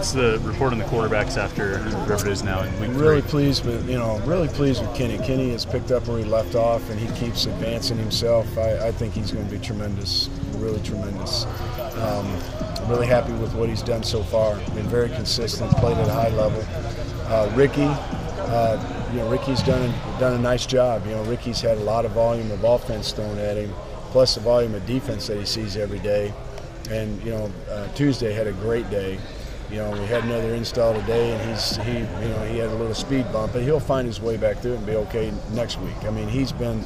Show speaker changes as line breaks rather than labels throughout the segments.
What's the report on the quarterbacks after whatever it is now in week 3?
Really pleased with Kenny. Kenny has picked up where he left off, and he keeps advancing himself. I think he's going to be tremendous, really tremendous. Really happy with what he's done so far. Been very consistent, played at a high level. Ricky's done a nice job. Ricky's had a lot of volume of offense thrown at him, plus the volume of defense that he sees every day. And Tuesday had a great day. We had another install today, and he had a little speed bump, but he'll find his way back through it and be okay next week. I mean, he's been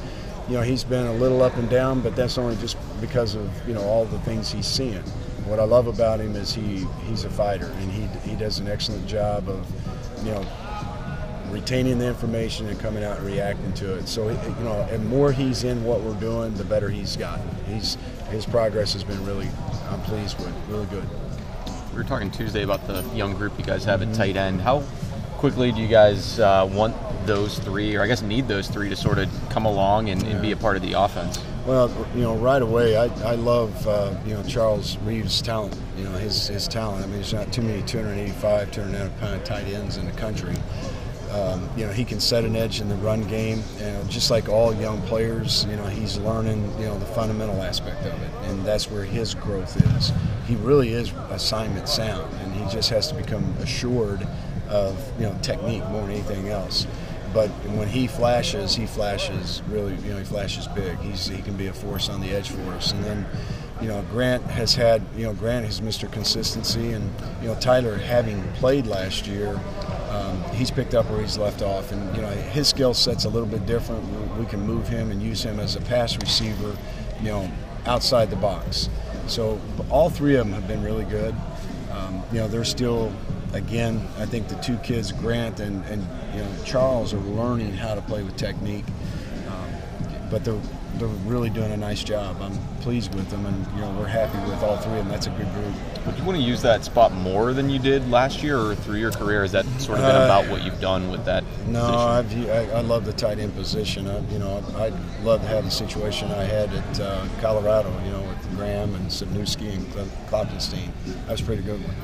a little up and down, but that's only just because of all the things he's seeing. What I love about him is he's a fighter, and he does an excellent job of retaining the information and coming out and reacting to it. So and more he's in what we're doing, the better he's gotten. His progress has been I'm pleased with, really good.
We were talking Tuesday about the young group you guys have at tight end. How quickly do you guys want those three, or I guess need those three, to sort of come along and be a part of the offense?
Well, right away, I love Charles Reeves' talent. His talent. I mean, there's not too many 285, 290-pound tight ends in the country. He can set an edge in the run game, just like all young players. He's learning the fundamental aspect of it, and that's where his growth is. He really is assignment sound, and he just has to become assured of technique more than anything else. But when he flashes really, he flashes big. He can be a force on the edge for us. And then Grant is Mr. Consistency, and Tyler, having played last year, he's picked up where he's left off, and his skill set's a little bit different. We can move him and use him as a pass receiver, outside the box. So all three of them have been really good. They're still, again, I think the two kids, Grant and Charles, are learning how to play with technique, but they're really doing a nice job. I'm pleased with them, and we're happy with all three of them. That's a good group.
Would you want to use that spot more than you did last year, or through your career? Has that sort of been about what you've done with that position?
I love the tight end position. I'd love to have the situation I had at Colorado, with Graham and Sibnewski and Kloppenstein. That was a pretty good one.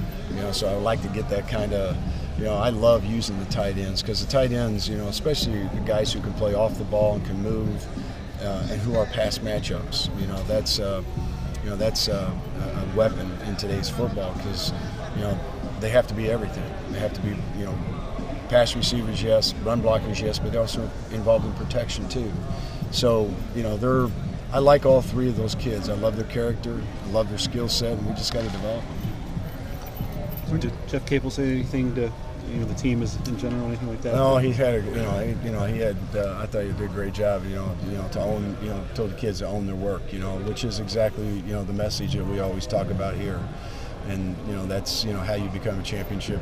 So I would like to get that kind of. I love using the tight ends, because the tight ends, especially the guys who can play off the ball and can move, and who are pass matchups. That's a weapon in today's football, because they have to be everything. They have to be pass receivers, yes, run blockers, yes, but also involved in protection too. So I like all three of those kids. I love their character, I love their skill set, and we just got to develop them.
Did Jeff Capel say anything to the team as in general, anything like that?
No, he had I thought he did a great job. To own, told the kids to own their work. Which is exactly the message that we always talk about here, and that's how you become a championship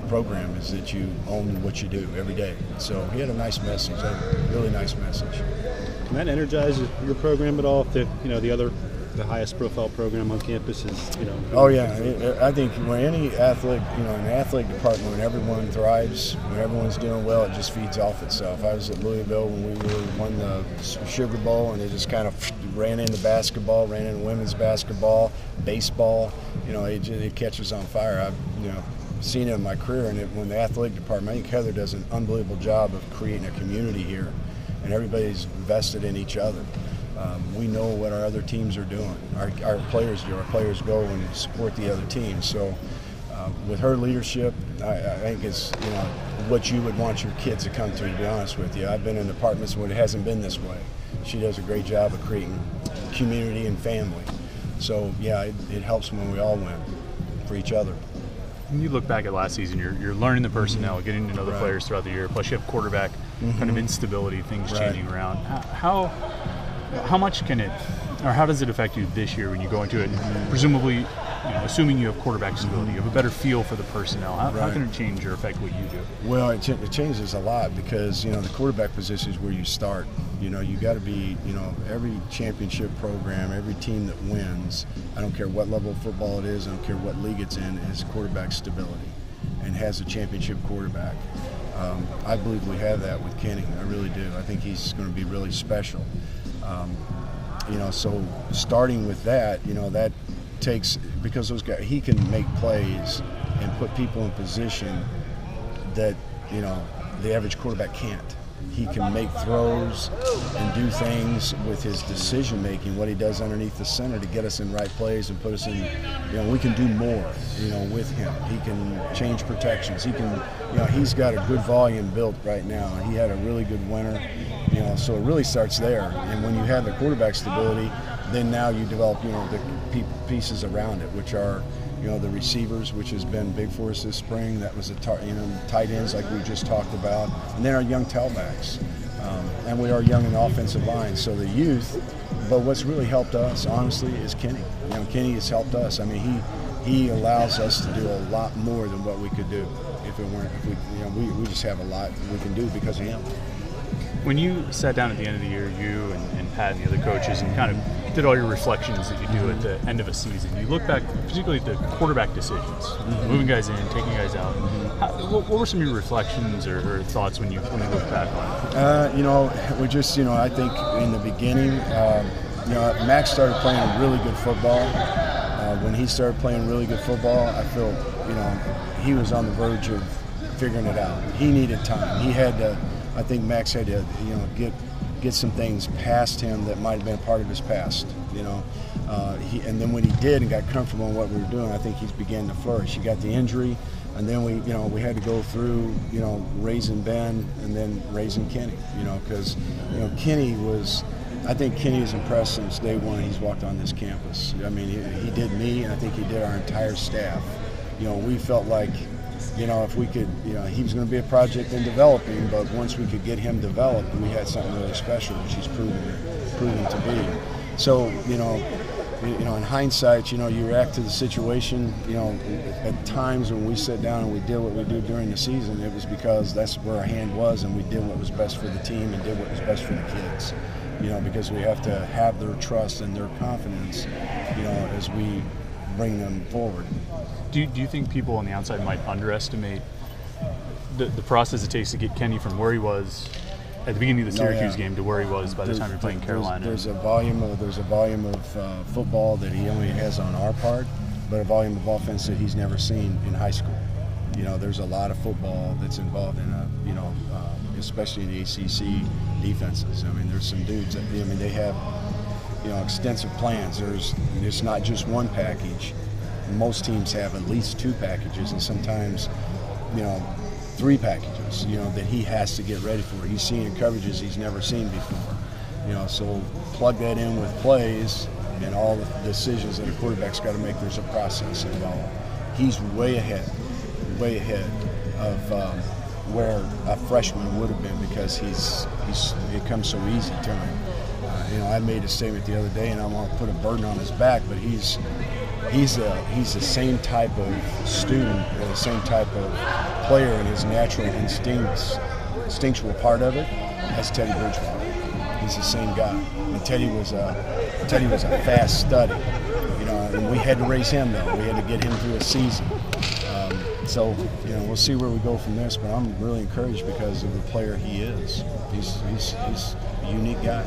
program, is that you own what you do every day. So he had a nice message, a really nice message.
Can that energize your program at all? If the highest profile program on campus is,
Oh yeah, I think when any athlete, in the athletic department, when everyone thrives, when everyone's doing well, it just feeds off itself. I was at Louisville when we won the Sugar Bowl, and it just kind of ran into basketball, ran into women's basketball, baseball. It catches on fire. I've seen it in my career, and when the athletic department, I think Heather does an unbelievable job of creating a community here, and everybody's invested in each other. We know what our other teams are doing. Our players do. Our players go and support the other teams. So with her leadership, I think it's what you would want your kids to come to be honest with you. I've been in departments where it hasn't been this way. She does a great job of creating community and family. So yeah, it helps when we all win for each other.
When you look back at last season, you're learning the personnel, getting to know the players throughout the year. Plus, you have quarterback kind of instability, things changing around. How much can it, or how does it affect you this year when you go into it? Presumably, assuming you have quarterback stability, you have a better feel for the personnel. How can it change or affect what you do?
Well, it changes a lot, because the quarterback position is where you start. You got to be, every championship program, every team that wins, I don't care what level of football it is, I don't care what league it's in, has quarterback stability and has a championship quarterback. I believe we have that with Kenny. I really do. I think he's going to be really special. So starting with that, that takes, because those guys, he can make plays and put people in position that, you know, the average quarterback can't. He can make throws and do things with his decision making, what he does underneath the center to get us in right plays and put us in, you know, we can do more, you know, with him. He can change protections. He can, you know, he's got a good volume built right now. He had a really good winter, you know, so it really starts there. And when you have the quarterback stability, then now you develop, you know, the pieces around it, which are, you know, the receivers, which has been big for us this spring. That was you know, tight ends like we just talked about, and then our young tailbacks, and we are young in the offensive line. So the youth, but what's really helped us, honestly, is Kenny. You know, Kenny has helped us. I mean, he allows us to do a lot more than what we could do if we, you know, we just have a lot we can do because of him.
When you sat down at the end of the year, you and Pat and the other coaches, and kind of did all your reflections that you do at the end of a season, you look back particularly at the quarterback decisions, moving guys in, taking guys out. What were some of your reflections or thoughts when you look back on it?
You know, we just, you know, I think in the beginning, you know, Max started playing really good football. When he started playing really good football, I feel, you know, he was on the verge of figuring it out. He needed time. He had to. I think Max had to, you know, get some things past him that might have been a part of his past, you know. And then when he did and got comfortable in what we were doing, I think he's began to flourish. He got the injury, and then we had to go through, you know, raising Ben and then raising Kenny, you know, because, you know, I think Kenny is impressed since day one he's walked on this campus. I mean, he did me, and I think he did our entire staff. You know, we felt like, you know, if we could, you know, he was going to be a project in developing, but once we could get him developed, we had something really special, which he's proven to be. So, you know, in hindsight, you know, you react to the situation. You know, at times when we sat down and we did what we did during the season, it was because that's where our hand was, and we did what was best for the team and did what was best for the kids. You know, because we have to have their trust and their confidence, you know, as we bring them forward.
Do you think people on the outside might underestimate the process it takes to get Kenny from where he was at the beginning of the Syracuse game to where he was by the time you're playing Carolina?
There's a volume of football that he only has on our part, but a volume of offense that he's never seen in high school. You know, there's a lot of football that's involved in you know, especially in the ACC defenses. I mean, there's some dudes that, I mean, they have, you know, extensive plans. It's not just one package. Most teams have at least two packages, and sometimes, you know, three packages, you know, that he has to get ready for. He's seeing coverages he's never seen before. You know, so plug that in with plays and all the decisions that a quarterback's got to make. There's a process involved. He's way ahead of where a freshman would have been, because it comes so easy to him. You know, I made a statement the other day, and I want to put a burden on his back, but he's the same type of student, or the same type of player in his natural instinctual part of it as Teddy Bridgewater. He's the same guy. And Teddy was a fast study, you know, and we had to raise him though. We had to get him through a season. So, you know, we'll see where we go from this, but I'm really encouraged because of the player he is. He's a unique guy.